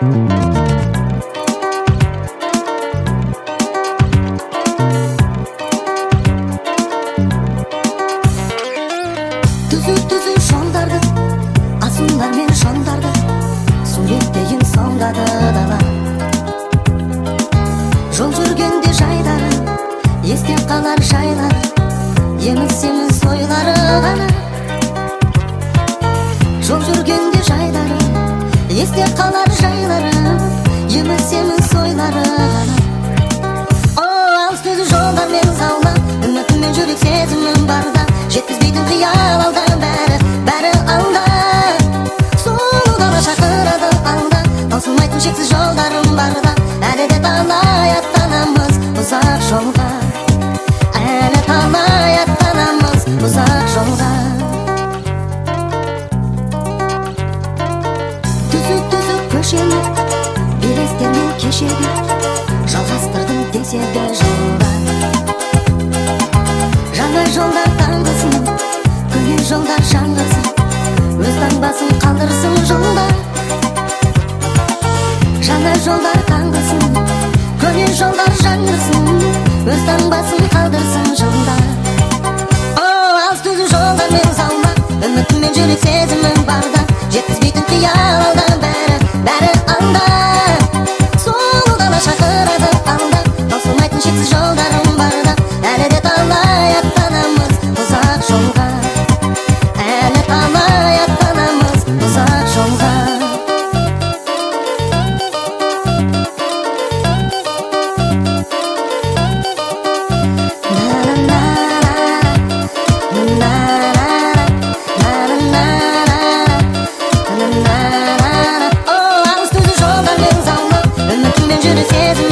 Түзүү шоңдарды, асымдар мен шоңдарды суреттейін соңдады дала. Жол жүргенде жайлары, есте қалар жайлары, еміс-еміс ойлары ғана. Жол жүргенде жайлары, есте қалар жайлары, еміс-еміс ойлары ғана. Алыс түзу жолдар мен заулап, үмітім мен жүрек сезімім барда, жеткізбейтін қиял алдан бәрі алда. Сұлу дала шақырады алда, таусылмайтын шексіз жолдарым барда. Әлі де талай аттанамыз ұзақ жолға, әлі талай аттанамыз ұзақ жолға. Түзу көшені белестермен кешегі, жалғастырдым деседі жолда. Жаңа жолдар таңғысын, көнен жолдар жаңғырсын, өз таңбасын қалдырсын жолда. Жаңа жолдар таңғысын, көнен жолдар жаңғырсын, өз таңбасын қалдырсын жолда. Алыс түзу жолдар мен заулап, үмітім мен жүрек сезімім барда, жеткізбейтін қиял алдан бәрі алда. Сұлу дала шақырады алда, таусылмайтын шексіз жолдарым барда. Әлі де талай аттанамыз ұзақ жолға, әлі талай аттанамыз ұзақ жолға. Алыс түзу жолдар мен заулап, үмітім мен жүрек сезімім